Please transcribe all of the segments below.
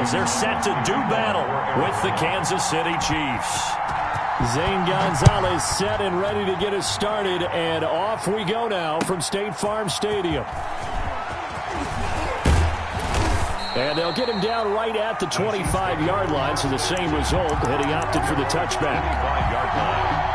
Cardinals. They're set to do battle with the Kansas City Chiefs. Zane Gonzalez set and ready to get us started, and off we go now from State Farm Stadium. And they'll get him down right at the 25-yard line, so the same result, and he opted for the touchback. 25-yard line.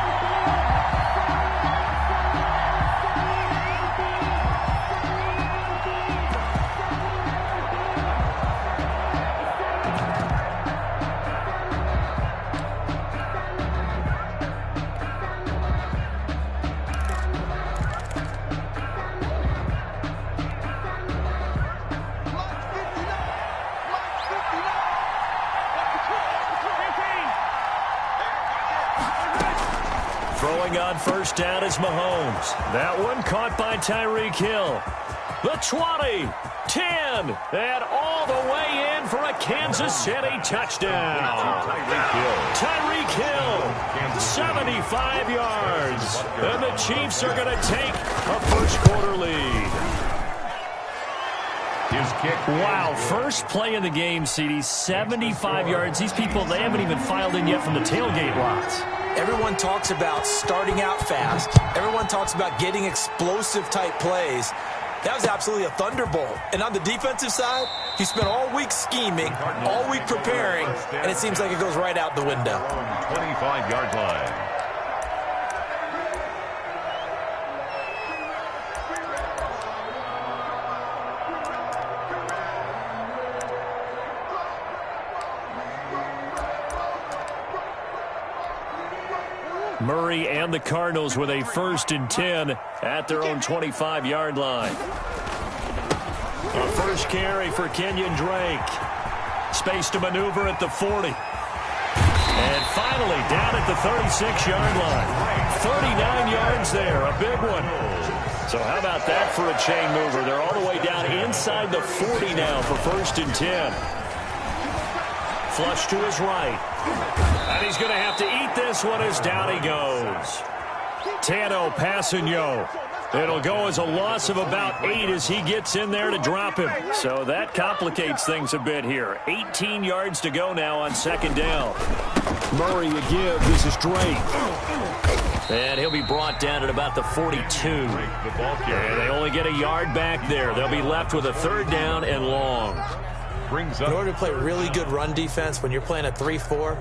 Throwing on first down is Mahomes. That one caught by Tyreek Hill. The 20, 10, and all the way in for a Kansas City touchdown. Tyreek Hill, 75 yards. And the Chiefs are going to take a first-quarter lead. His kick. Wow, first play in the game, CD, 75 yards. These people, they haven't even filed in yet from the tailgate lots. Everyone talks about starting out fast. Everyone talks about getting explosive-type plays. That was absolutely a thunderbolt. And on the defensive side, he spent all week scheming, all week preparing, and it seems like it goes right out the window. 25-yard line. Murray and the Cardinals with a 1st and 10 at their own 25-yard line. A first carry for Kenyon Drake. Space to maneuver at the 40. And finally down at the 36-yard line. 39 yards there, a big one. So how about that for a chain mover? They're all the way down inside the 40 now for 1st and 10. Flush to his right. And he's going to have to eat this one as down he goes. Tano Passanio. It'll go as a loss of about 8 as he gets in there to drop him. So that complicates things a bit here. 18 yards to go now on 2nd down. Murray a give. This is Drake. And he'll be brought down at about the 42. And they only get a yard back there. They'll be left with a 3rd down and long. In order to play really good run defense when you're playing a 3-4,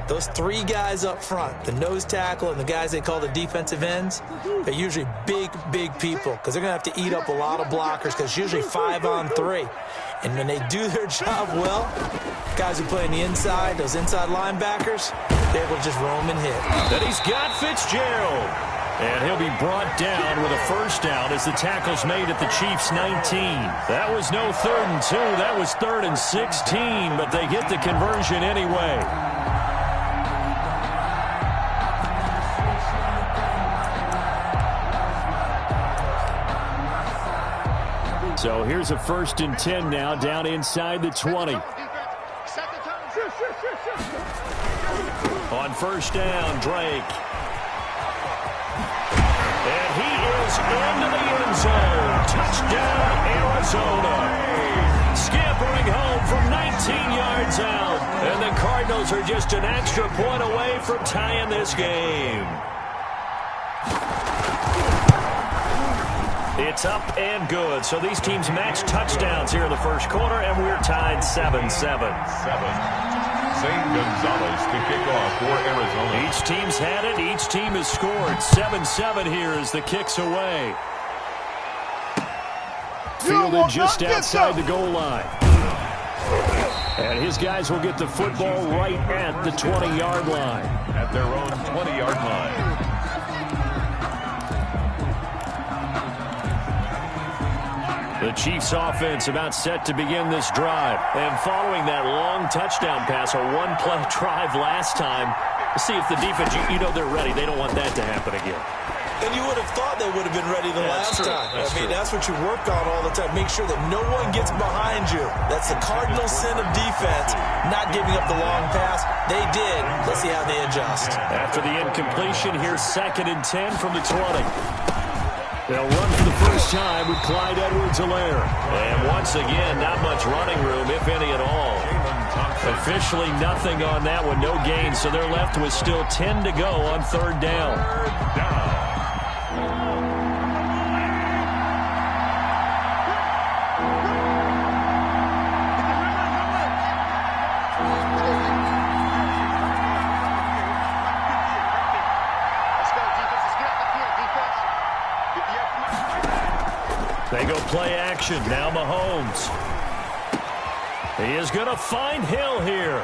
those 3 guys up front, the nose tackle and the guys they call the defensive ends, they're usually big, big people because they're going to have to eat up a lot of blockers because it's usually 5 on 3. And when they do their job well, guys who play on the inside, those inside linebackers, they're able to just roam and hit. Then he's got Fitzgerald. And he'll be brought down with a 1st down as the tackle's made at the Chiefs' 19. That was no 3rd and 2. That was 3rd and 16, but they get the conversion anyway. So here's a 1st and 10 now down inside the 20. On 1st down, Drake. And he is into the end zone. Touchdown, Arizona. Scampering home from 19 yards out. And the Cardinals are just an extra point away from tying this game. It's up and good. So these teams match touchdowns here in the 1st quarter, and we're tied 7-7. Zane Gonzalez to kick off for Arizona. Each team's had it. Each team has scored. 7-7 here as the kick's away. Fielded just outside the goal line. And his guys will get the football right at the 20-yard line. At their own 20-yard line. The Chiefs offense about set to begin this drive. And following that long touchdown pass, a one-play drive last time, we'll see if the defense, you know they're ready. They don't want that to happen again. And you would have thought they would have been ready the last time. That's what you work on all the time. Make sure that no one gets behind you. That's the cardinal sin of defense, not giving up the long pass. They did. Let's see how they adjust. After the incompletion, here's 2nd and 10 from the 20. They'll run for the first time with Clyde Edwards-Helaire. And once again, not much running room, if any at all. Officially nothing on that one, no gain, so they're left with still 10 to go on third down. They go play action. Now Mahomes. He is going to find Hill here.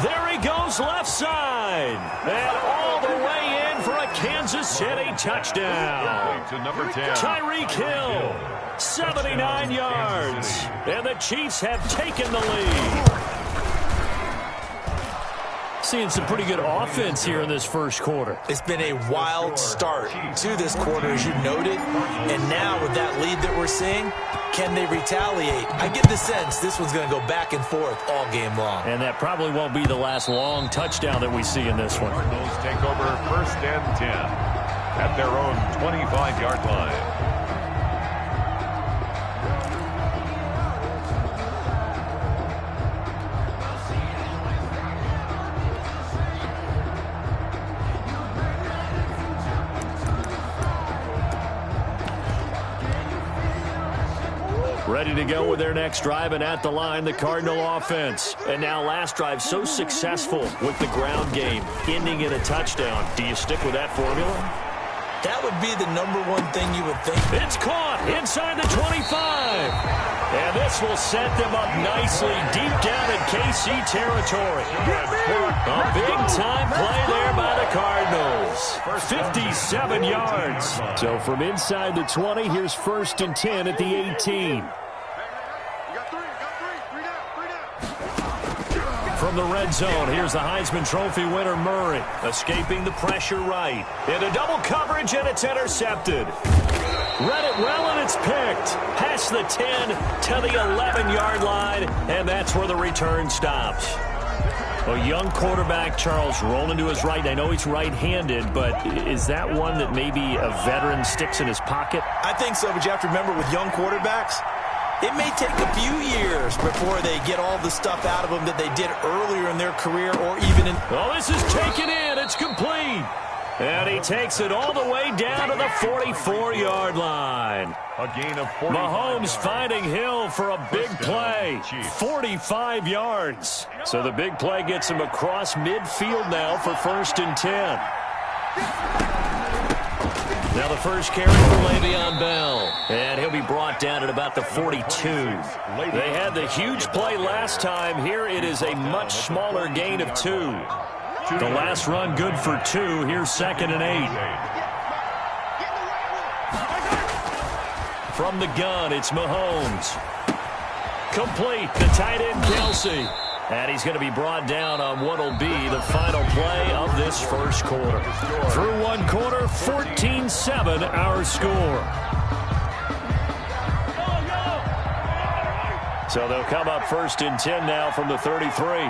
There he goes left side. And all the way in for a Kansas City touchdown. To number 10. Tyreek Hill, 79 yards. And the Chiefs have taken the lead. Seeing some pretty good offense here in this first quarter. It's been a wild start to this quarter, as you noted. And now with that lead that we're seeing, can they retaliate? I get the sense this one's going to go back and forth all game long. And that probably won't be the last long touchdown that we see in this one. Cardinals take over 1st and 10 at their own 25-yard line. Ready to go with their next drive, and at the line, the Cardinal offense. And now last drive so successful with the ground game, ending in a touchdown. Do you stick with that formula? That would be the #1 thing you would think. It's caught inside the 25. And this will set them up nicely deep down in KC territory. A big-time play there by the Cardinals. 57 yards. So from inside the 20, here's 1st and 10 at the 18. From the red zone, here's the Heisman Trophy winner Murray, escaping the pressure right. Into double coverage, and it's intercepted. Read it well, and it's picked. Past the 10 to the 11-yard line, and that's where the return stops. A young quarterback, Charles, rolling to his right. I know he's right-handed, but is that one that maybe a veteran sticks in his pocket? I think so, but you have to remember with young quarterbacks, it may take a few years before they get all the stuff out of them that they did earlier in their career or even in... Oh, this is taken in. It's complete. And he takes it all the way down to the 44-yard line. A gain of 40. Mahomes finding Hill for a big play. 45 yards. So the big play gets him across midfield now for 1st and 10. Now the first carry for Le'Veon Bell. And he'll be brought down at about the 42. They had the huge play last time. Here it is a much smaller gain of 2. The last run good for 2. Here's 2nd and 8. From the gun, it's Mahomes. Complete, the tight end Kelsey. And he's going to be brought down on what will be the final play of this first quarter. Through one quarter, 14-7 our score. So they'll come up 1st and 10 now from the 33.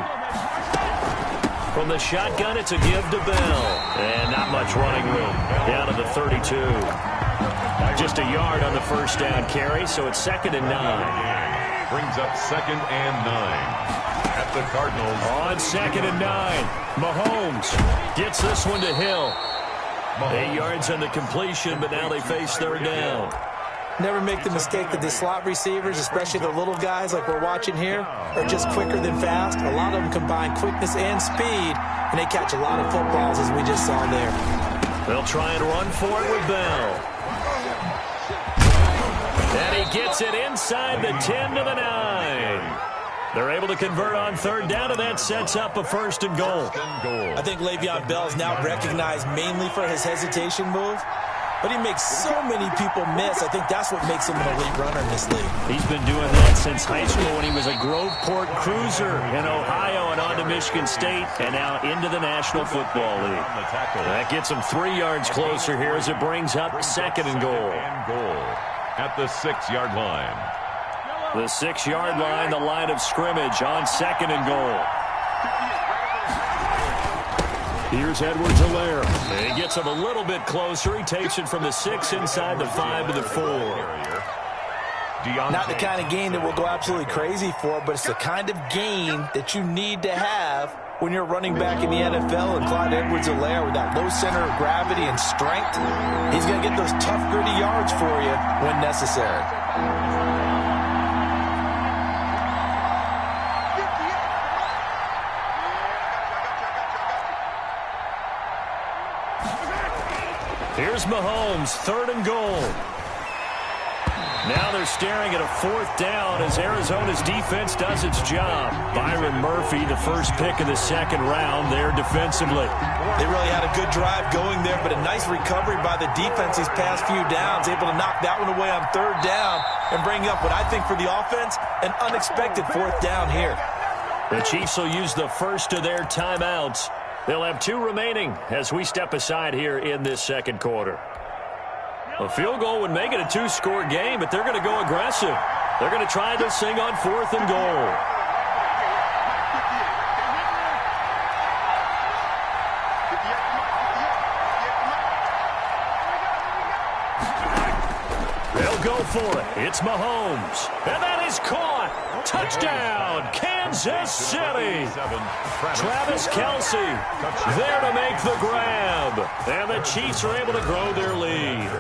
From the shotgun, it's a give to Bell. And not much running room. Down to the 32. Just a yard on the first down carry, so it's 2nd and 9. Brings up 2nd and 9. At the Cardinals. On 2nd and 9. Mahomes gets this one to Hill. 8 yards on the completion, but now they face 3rd down. Never make the mistake that the slot receivers, especially the little guys like we're watching here, are just quicker than fast. A lot of them combine quickness and speed, and they catch a lot of footballs, as we just saw there. They'll try and run for it with Bell. And he gets it inside the 10 to the 9. They're able to convert on 3rd down, and that sets up a 1st and goal. I think Le'Veon Bell is now recognized mainly for his hesitation move, but he makes so many people miss. I think that's what makes him an elite runner in this league. He's been doing that since high school when he was a Groveport Cruiser in Ohio and on to Michigan State, and now into the National Football League. That gets him 3 yards closer here as it brings up 2nd and goal. At the 6-yard line. The 6-yard line, the line of scrimmage on 2nd and goal. Here's Edwards-Helaire. And he gets him a little bit closer. He takes it from the 6 inside the 5 to the 4. Not the kind of game that we'll go absolutely crazy for, but it's the kind of game that you need to have when you're running back in the NFL. And Clyde Edwards-Helaire, with that low center of gravity and strength, he's going to get those tough, gritty yards for you when necessary. Here's Mahomes, 3rd and goal. Now they're staring at a 4th down as Arizona's defense does its job. Byron Murphy, the first pick of the 2nd round there defensively. They really had a good drive going there, but a nice recovery by the defense these past few downs, able to knock that one away on 3rd down and bring up what I think for the offense, an unexpected 4th down here. The Chiefs will use the first of their timeouts. They'll have 2 remaining as we step aside here in this 2nd quarter. A field goal would make it a 2-score game, but they're going to go aggressive. They're going to try this thing on 4th and goal. They'll go for it. It's Mahomes. And that is caught. Touchdown, Kansas City. Travis Kelce there to make the grab. And the Chiefs are able to grow their lead.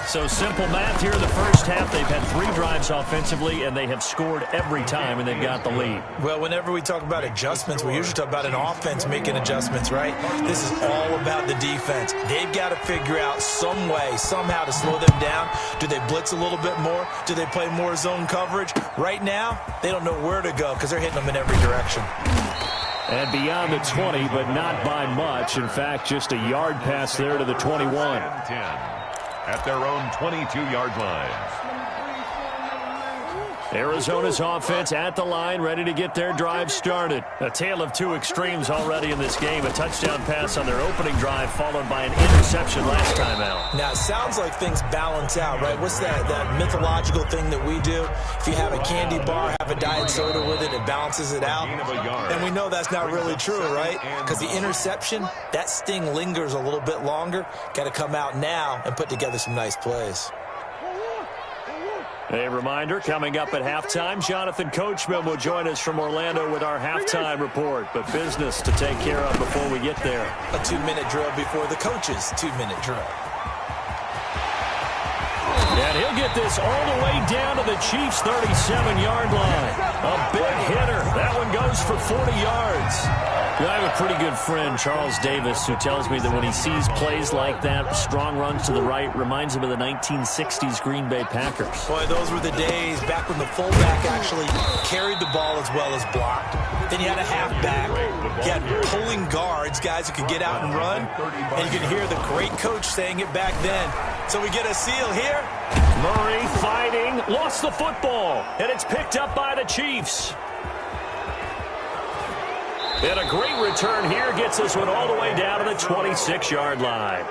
So simple math here in the first half. They've had 3 drives offensively, and they have scored every time, and they've got the lead. Well, whenever we talk about adjustments, we usually talk about an offense making adjustments, right? This is all about the defense. They've got to figure out some way, somehow to slow them down. Do they blitz a little bit more? Do they play more zone coverage? Right now, they don't know where to go because they're hitting them in every direction. And beyond the 20, but not by much. In fact, just a yard pass there to the 21. 10. At their own 22-yard line. Arizona's offense at the line, ready to get their drive started. A tale of 2 extremes already in this game. A touchdown pass on their opening drive, followed by an interception last time out. Now, it sounds like things balance out, right? What's that mythological thing that we do? If you have a candy bar, have a diet soda with it, it balances it out. And we know that's not really true, right? Because the interception, that sting lingers a little bit longer. Got to come out now and put together some nice plays. A reminder, coming up at halftime, Jonathan Coachman will join us from Orlando with our halftime report. But business to take care of before we get there. A 2-minute drill before the coach's 2-minute drill. And he'll get this all the way down to the Chiefs' 37-yard line. A big hitter. That one goes for 40 yards. I have a pretty good friend, Charles Davis, who tells me that when he sees plays like that, strong runs to the right, reminds him of the 1960s Green Bay Packers. Boy, those were the days back when the fullback actually carried the ball as well as blocked. Then you had a halfback. You had pulling guards, guys who could get out and run. And you could hear the great coach saying it back then. So we get a seal here. Murray fighting, lost the football, and it's picked up by the Chiefs. And a great return here gets this one all the way down to the 26-yard line.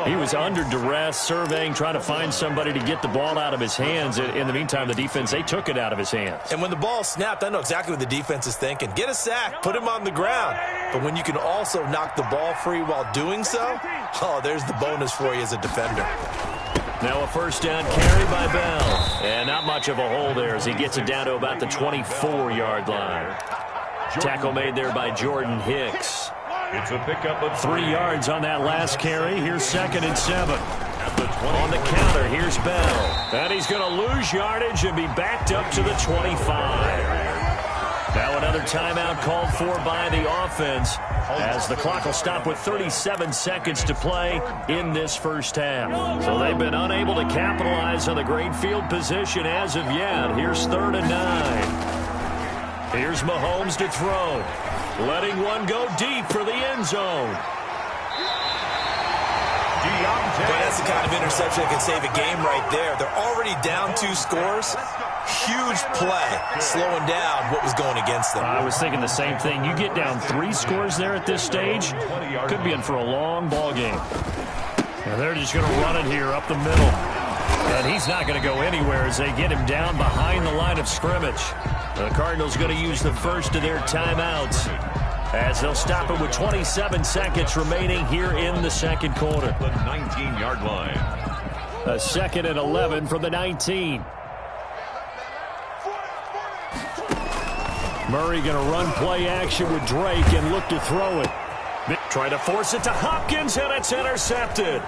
He was under duress, surveying, trying to find somebody to get the ball out of his hands. In the meantime, the defense, they took it out of his hands. And when the ball snapped, I know exactly what the defense is thinking. Get a sack, put him on the ground. But when you can also knock the ball free while doing so, oh, there's the bonus for you as a defender. Now a first down carry by Bell. And not much of a hole there as he gets it down to about the 24-yard line. Tackle made there by Jordan Hicks. It's a pickup of 3 yards on that last carry. Here's 2nd and 7. On the counter, here's Bell. And he's going to lose yardage and be backed up to the 25. Now another timeout called for by the offense as the clock will stop with 37 seconds to play in this first half. So they've been unable to capitalize on the great field position as of yet. Here's 3rd and 9. Here's Mahomes to throw. Letting one go deep for the end zone. But that's the kind of interception that can save a game right there. They're already down 2 scores. Huge play, slowing down what was going against them. I was thinking the same thing. You get down 3 scores there at this stage, could be in for a long ball game. And they're just going to run it here up the middle. And he's not going to go anywhere as they get him down behind the line of scrimmage. The Cardinals going to use the first of their timeouts as they'll stop it with 27 seconds remaining here in the 2nd quarter. The 19-yard line. A 2nd and 11 from the 19. Murray going to run play action with Drake and look to throw it. Trying to force it to Hopkins, and it's intercepted.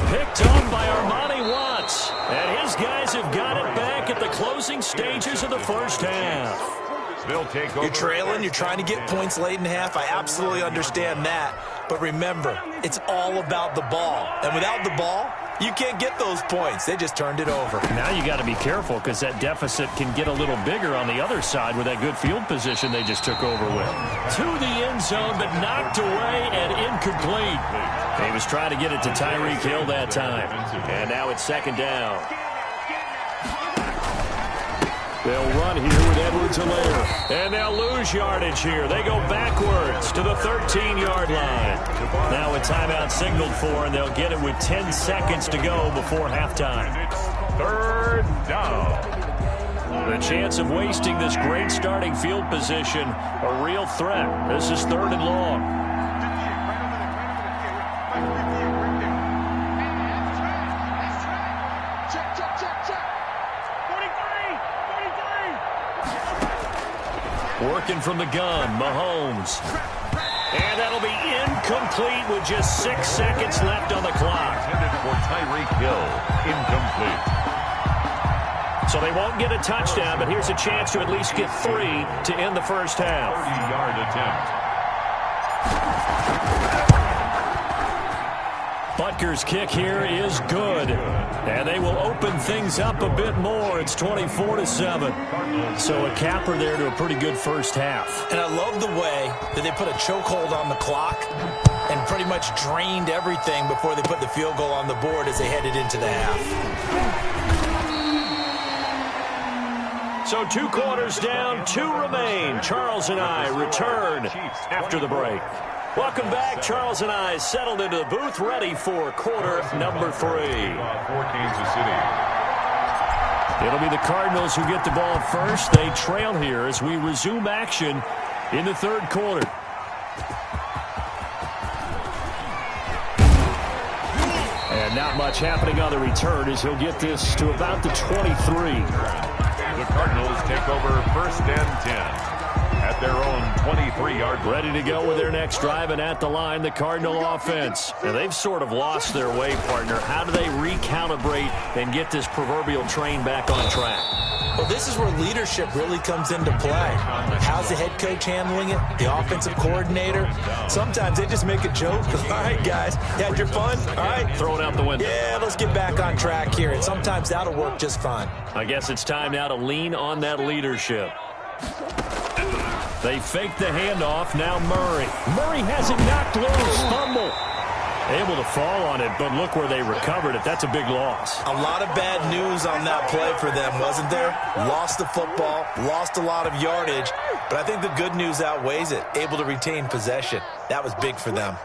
Picked on by Armani Watts. And his guys have got it back at the closing stages of the first half. You're trailing, you're trying to get points late in half. I absolutely understand that. But remember, it's all about the ball. And without the ball, you can't get those points. They just turned it over. Now you got to be careful because that deficit can get a little bigger on the other side with that good field position they just took over with. To the end zone, but knocked away and incomplete. He was trying to get it to Tyreek Hill that time. And now it's 2nd down. They'll run here with Edwards-Helaire. And they'll lose yardage here. They go backwards to the 13-yard line. Now a timeout signaled for, and they'll get it with 10 seconds to go before halftime. 3rd down. The chance of wasting this great starting field position, a real threat. This is 3rd and long. Working from the gun, Mahomes. And that'll be incomplete with just 6 seconds left on the clock. Intended for Tyreek Hill. Incomplete. So they won't get a touchdown, but here's a chance to at least get 3 to end the first half. 30-yard attempt. Butker's kick here is good. And they will open things up a bit more. It's 24-7. So a capper there to a pretty good first half. And I love the way that they put a chokehold on the clock and pretty much drained everything before they put the field goal on the board as they headed into the half. So 2 quarters down, 2 remain. Charles and I return after the break. Welcome back. Charles and I settled into the booth, ready for quarter number 3. For Kansas City. It'll be the Cardinals who get the ball first. They trail here as we resume action in the 3rd quarter. And not much happening on the return as he'll get this to about the 23. The Cardinals take over 1st and 10. At their own 23-yard line. Ready to go with their next drive, and at the line, the Cardinal offense. And they've sort of lost their way, partner. How do they recalibrate and get this proverbial train back on track? Well, this is where leadership really comes into play. How's the head coach handling it? The offensive coordinator? Sometimes they just make a joke. All right, guys, you had your fun? All right. Throw it out the window. Yeah, let's get back on track here. And sometimes that'll work just fine. I guess it's time now to lean on that leadership. They fake the handoff. Now Murray. Murray has it knocked loose. Fumble. Able to fall on it, but look where they recovered it. That's a big loss. A lot of bad news on that play for them, wasn't there? Lost the football, lost a lot of yardage, but I think the good news outweighs it. Able to retain possession. That was big for them.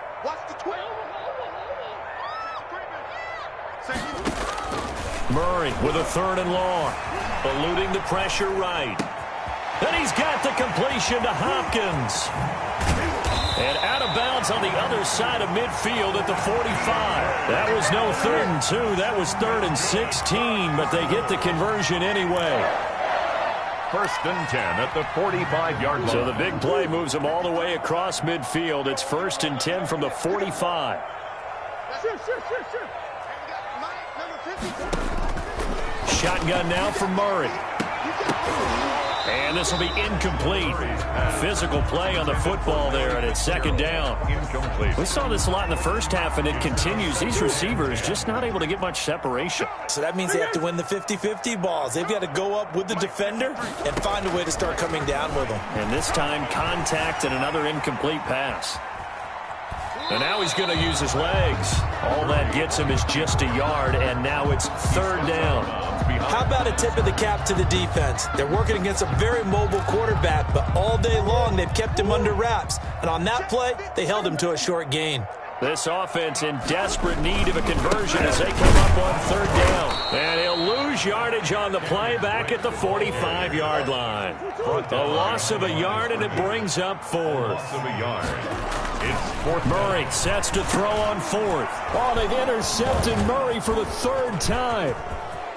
Murray with a 3rd and long. Eluding the pressure right. And he's got the completion to Hopkins. And out of bounds on the other side of midfield at the 45. That was no 3rd and 2. That was 3rd and 16, but they get the conversion anyway. 1st and 10 at the 45-yard line. So the big play moves them all the way across midfield. It's 1st and 10 from the 45. Shotgun now for Murray. And this will be incomplete. Physical play on the football there, and it's 2nd down. Incomplete. We saw this a lot in the first half, and it continues. These receivers just not able to get much separation. So that means they have to win the 50-50 balls. They've got to go up with the defender and find a way to start coming down with them. And this time, contact and another incomplete pass. And now he's going to use his legs. All that gets him is just a yard, and now it's 3rd down. How about a tip of the cap to the defense? They're working against a very mobile quarterback, but all day long they've kept him under wraps. And on that play, they held him to a short gain. This offense in desperate need of a conversion as they come up on third down. And he'll lose yardage on the play back at the 45-yard line. A loss of a yard, and it brings up fourth. Loss of a yard. It's fourth. Murray sets to throw on fourth. Oh, they've intercepted Murray for the third time.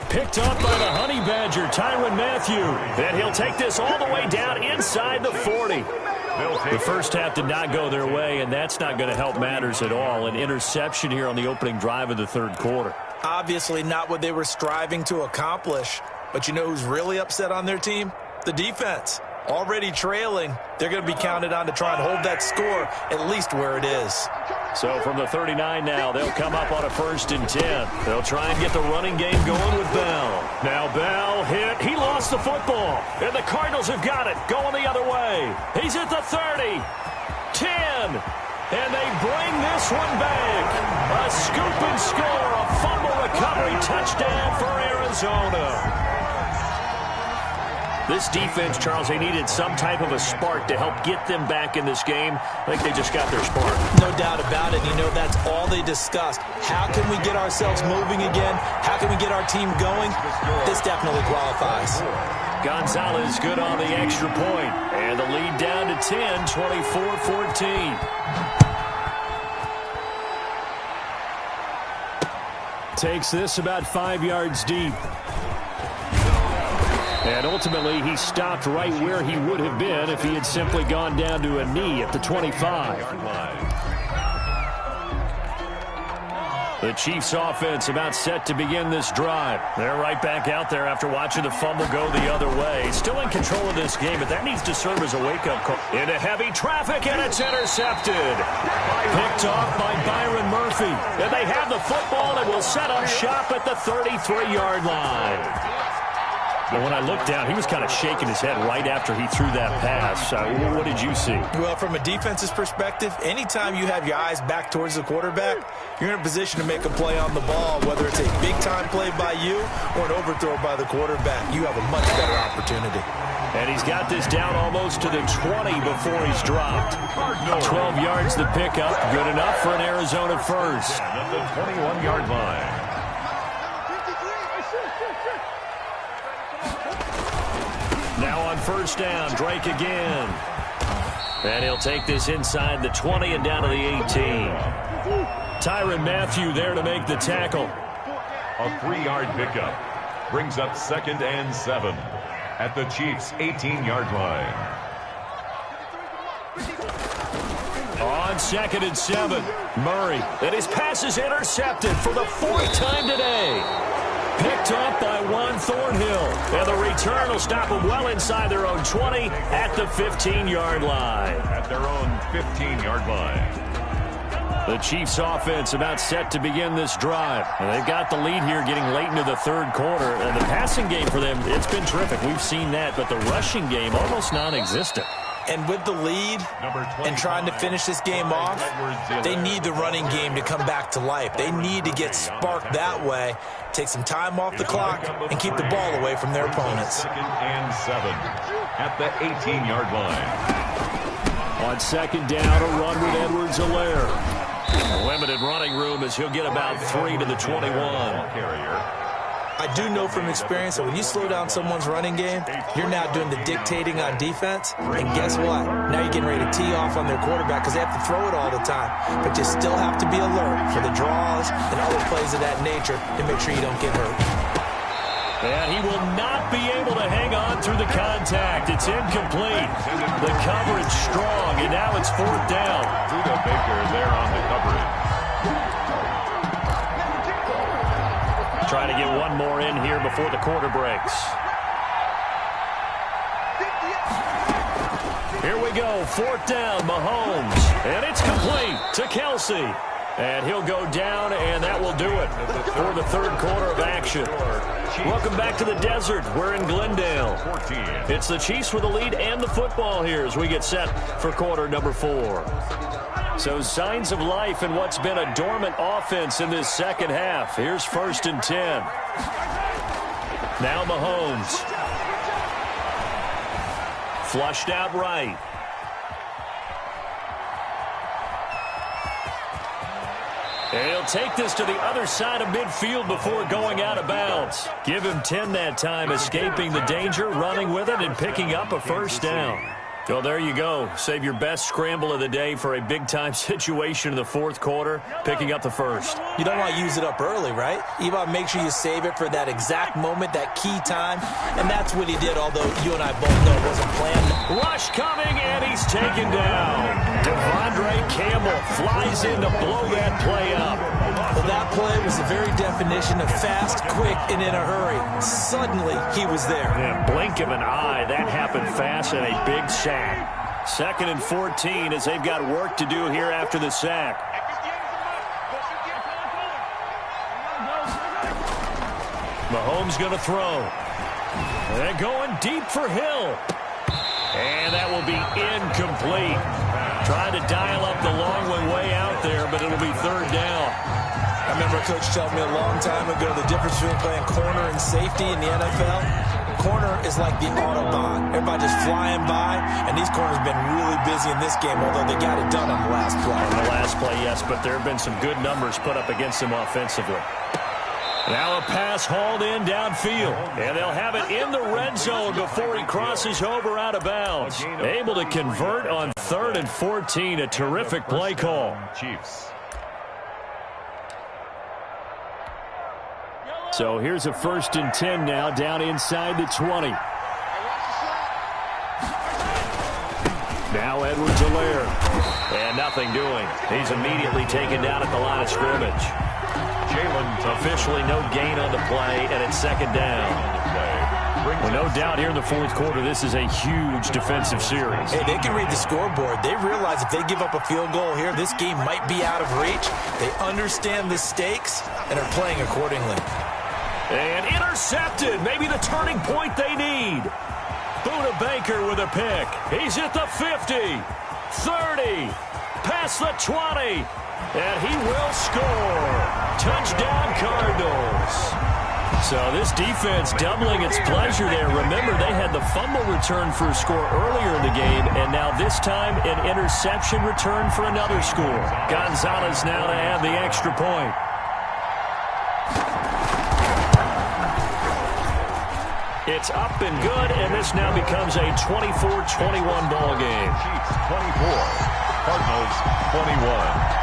Picked up by the Honey Badger, Tyrann Mathieu. And he'll take this all the way down inside the 40. The first half did not go their way, and that's not going to help matters at all. An interception here on the opening drive of the third quarter. Obviously not what they were striving to accomplish. But you know who's really upset on their team? The defense. Already trailing, they're going to be counted on to try and hold that score at least where it is. So from the 39 now, they'll come up on a 1st and 10. They'll try and get the running game going with Bell. Now Bell hit. He lost the football. And the Cardinals have got it. Going the other way. He's at the 30. 10. And they bring this one back. A scoop and score. A fumble recovery touchdown for Arizona. This defense, Charles, they needed some type of a spark to help get them back in this game. I think they just got their spark. No doubt about it. You know, that's all they discussed. How can we get ourselves moving again? How can we get our team going? This definitely qualifies. Gonzalez good on the extra point. And the lead down to 10, 24-14. Takes this about 5 yards deep. And ultimately, he stopped right where he would have been if he had simply gone down to a knee at the 25. The Chiefs offense about set to begin this drive. They're right back out there after watching the fumble go the other way. Still in control of this game, but that needs to serve as a wake-up call. Into heavy traffic, and it's intercepted. Picked off by Byron Murphy. And they have the football and will set up shop at the 33-yard line. But when I looked down, he was kind of shaking his head right after he threw that pass. What did you see? Well, from a defense's perspective, anytime you have your eyes back towards the quarterback, you're in a position to make a play on the ball, whether it's a big-time play by you or an overthrow by the quarterback. You have a much better opportunity. And he's got this down almost to the 20 before he's dropped. 12 yards to pick up. Good enough for an Arizona first. At the 21-yard line. Now on first down, Drake again. And he'll take this inside the 20 and down to the 18. Tyrann Mathieu there to make the tackle. A 3-yard pickup brings up 2nd and 7 at the Chiefs' 18-yard line. On 2nd and 7, Murray. And his pass is intercepted for the 4th time today. Picked up by Juan Thornhill. And the return will stop them well inside their own 20 at the 15-yard line. At their own 15-yard line. The Chiefs offense about set to begin this drive. And they've got the lead here getting late into the third quarter. And the passing game for them, it's been terrific. We've seen that. But the rushing game, almost non-existent. And with the lead and trying to finish this game off, they need the running game to come back to life. They need to get sparked that way, take some time off the clock, and keep the ball away from their opponents. 2nd and 7 at the 18-yard line. On 2nd down, a run with Edwards-Helaire. A limited running room as he'll get about 3 to the 21. Carrier. I do know from experience that when you slow down someone's running game, you're now doing the dictating on defense. And guess what? Now you're getting ready to tee off on their quarterback because they have to throw it all the time. But you still have to be alert for the draws and other plays of that nature to make sure you don't get hurt. And he will not be able to hang on through the contact. It's incomplete. The coverage strong, and now it's 4th down. Buda Baker there on the coverage. Trying to get one more in here before the quarter breaks. Here we go, 4th down, Mahomes. And it's complete to Kelsey. And he'll go down, and that will do it for the third quarter of action. Welcome back to the desert. We're in Glendale. It's the Chiefs with the lead and the football here as we get set for quarter number 4. So signs of life in what's been a dormant offense in this second half. Here's 1st and 10. Now Mahomes. Flushed out right. And he'll take this to the other side of midfield before going out of bounds. Give him 10 that time, escaping the danger, running with it, and picking up a first down. Well, there you go. Save your best scramble of the day for a big-time situation in the fourth quarter, picking up the first. You don't want to use it up early, right? You want to make sure you save it for that exact moment, that key time, and that's what he did, although you and I both know it wasn't planned. Rush coming, and he's taken down. Devondre Campbell flies in to blow that play up. Well, that play was the very definition of fast, quick, and in a hurry. Suddenly, he was there. And blink of an eye, that happened fast and a big sack. 2nd and 14 as they've got work to do here after the sack. Mahomes going to throw. And going deep for Hill. And that will be incomplete. Trying to dial up the long one way out there, but it'll be 3rd down. I remember a coach telling me a long time ago the difference between playing corner and safety in the NFL. Corner is like the Autobahn. Everybody just flying by, and these corners have been really busy in this game, although they got it done on the last play. On the last play, yes, but there have been some good numbers put up against them offensively. Now a pass hauled in downfield, and they'll have it in the red zone before he crosses over out of bounds. Able to convert on 3rd and 14, a terrific play call. Chiefs. So here's a 1st and 10 now, down inside the 20. Now Edwards-Helaire. And nothing doing. He's immediately taken down at the line of scrimmage. Officially no gain on the play, and it's 2nd down. Well, no doubt here in the fourth quarter, this is a huge defensive series. Hey, they can read the scoreboard. They realize if they give up a field goal here, this game might be out of reach. They understand the stakes and are playing accordingly. And intercepted. Maybe the turning point they need. Buda Baker with a pick. He's at the 50, 30, past the 20, and he will score. Touchdown, Cardinals. So this defense doubling its pleasure there. Remember, they had the fumble return for a score earlier in the game, and now this time an interception return for another score. Gonzalez now to add the extra point. It's up and good, and this now becomes a 24-21 ball game. Chiefs 24, Cardinals 21.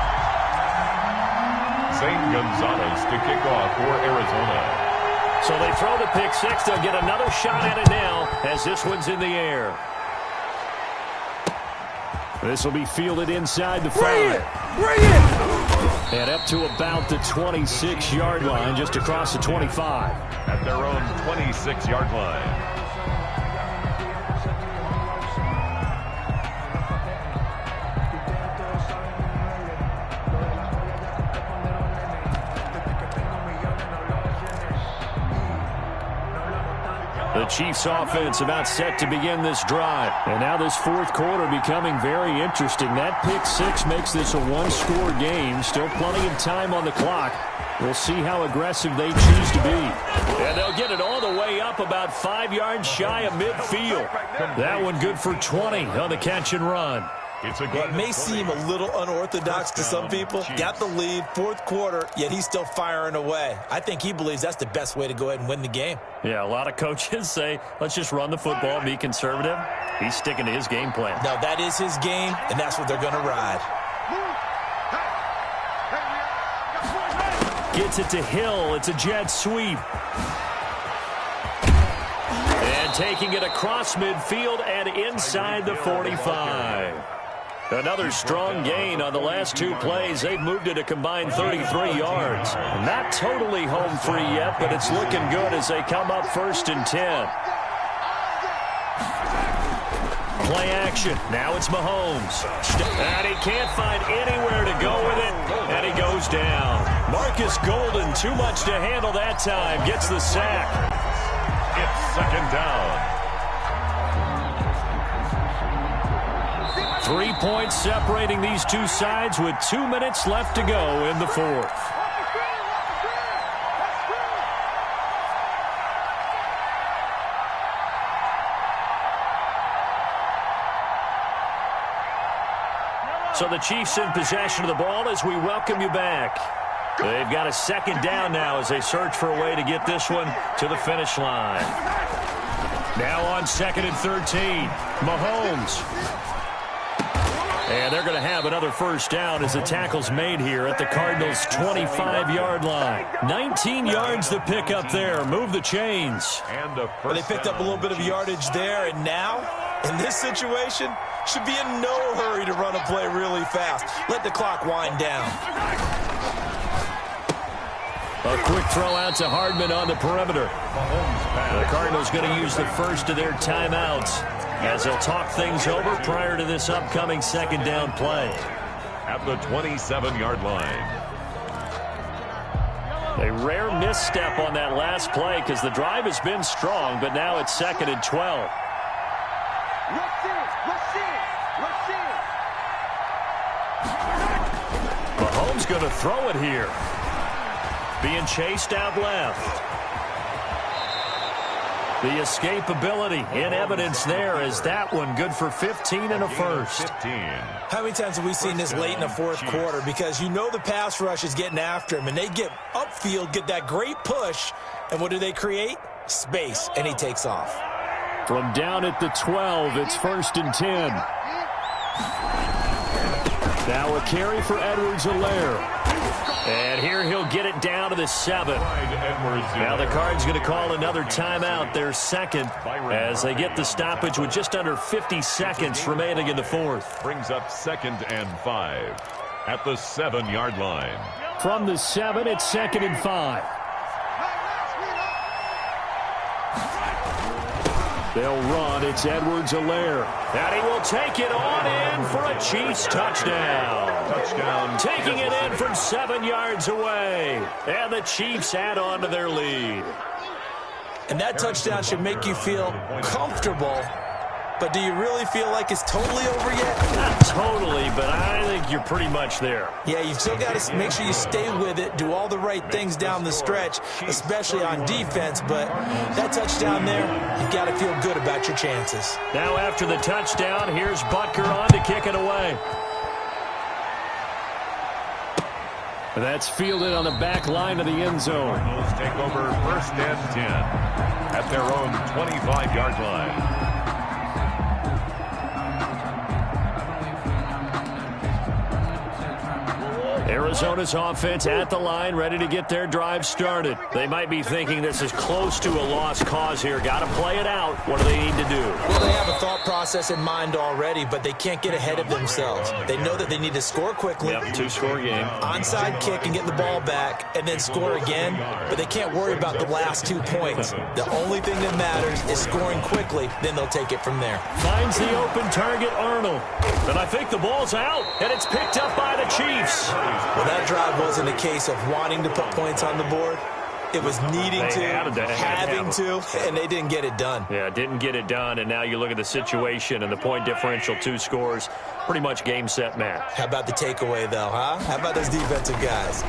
St. Gonzalez to kick off for Arizona. So they throw the pick six. They'll get another shot at it now as this one's in the air. This will be fielded inside the 5. Bring it! And up to about the 26-yard line, just across the 25. At their own 26-yard line. The Chiefs offense about set to begin this drive. And now this fourth quarter becoming very interesting. That pick six makes this a one-score game. Still plenty of time on the clock. We'll see how aggressive they choose to be. And they'll get it all the way up about 5 yards shy of midfield. That one good for 20 on the catch and run. It may seem a little unorthodox to some people. Got the lead, fourth quarter, yet he's still firing away. I think he believes that's the best way to go ahead and win the game. Yeah, a lot of coaches say, let's just run the football and be conservative. He's sticking to his game plan. No, that is his game, and that's what they're going to ride. Gets it to Hill. It's a jet sweep. And taking it across midfield and inside the 45. Another strong gain on the last two plays. They've moved it a combined 33 yards. Not totally home free yet, but it's looking good as they come up 1st and 10. Play action. Now it's Mahomes. And he can't find anywhere to go with it, and he goes down. Marcus Golden, too much to handle that time, gets the sack. It's 2nd down. 3 points separating these two sides with 2 minutes left to go in the fourth. So the Chiefs in possession of the ball as we welcome you back. They've got a second down now as they search for a way to get this one to the finish line. Now on 2nd and 13, Mahomes. And they're going to have another first down as the tackle's made here at the Cardinals' 25-yard line. 19 yards to pick up there. Move the chains. And well, they picked up a little bit of yardage there, and now, in this situation, should be in no hurry to run a play really fast. Let the clock wind down. A quick throw out to Hardman on the perimeter. The Cardinals going to use the first of their timeouts as they'll talk things over prior to this upcoming second down play. At the 27-yard line. A rare misstep on that last play because the drive has been strong, but now it's 2nd and 12. Mahomes going to throw it here. Being chased out left. The escapability in evidence there as that one good for 15 and a first. How many times have we seen this late in the fourth quarter? Because you know the pass rush is getting after him, and they get upfield, get that great push, and what do they create? Space, and he takes off. From down at the 12, it's 1st and 10. Now a carry for Edwards-Helaire. And here he'll get it down to the 7. Now the Cards going to call another timeout, their second, as they get the stoppage with just under 50 seconds remaining in the fourth. Brings up 2nd and 5 at the 7-yard line. From the 7, it's 2nd and 5. They'll run. It's Edwards-Helaire. And he will take it on in for a Chiefs touchdown. Taking it in from 7 yards away. And the Chiefs add on to their lead. And that touchdown should make you feel comfortable. But do you really feel like it's totally over yet? Not totally, but I think you're pretty much there. Yeah, you've still got to make sure you stay with it, do all the right things down the stretch, especially on defense. But that touchdown there, you've got to feel good about your chances. Now after the touchdown, here's Butker on to kick it away. That's fielded on the back line of the end zone. Cardinals take over 1st and 10 at their own 25-yard line. Arizona's offense at the line, ready to get their drive started. They might be thinking this is close to a lost cause here. Got to play it out. What do they need to do? Well, they have a thought process in mind already, but they can't get ahead of themselves. They know that they need to score quickly. Yep, 2-score game. Onside kick and get the ball back, and then score again. But they can't worry about the last 2 points. The only thing that matters is scoring quickly. Then they'll take it from there. Finds the open target, Arnold. And I think the ball's out, and it's picked up by the Chiefs. Well, that drive wasn't a case of wanting to put points on the board. It was needing having to, and they didn't get it done. Yeah, didn't get it done, and now you look at the situation and the point differential, 2 scores, pretty much game, set, match. How about the takeaway, though, huh? How about those defensive guys?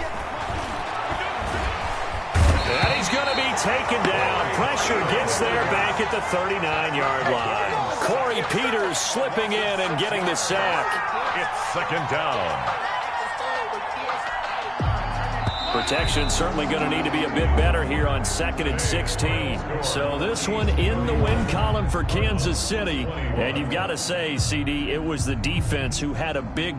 And he's going to be taken down. Pressure gets there back at the 39-yard line. Corey Peters slipping in and getting the sack. It's 2nd down. Protection certainly going to need to be a bit better here on 2nd and 16. So this one in the win column for Kansas City. And you've got to say, CD, it was the defense who had a big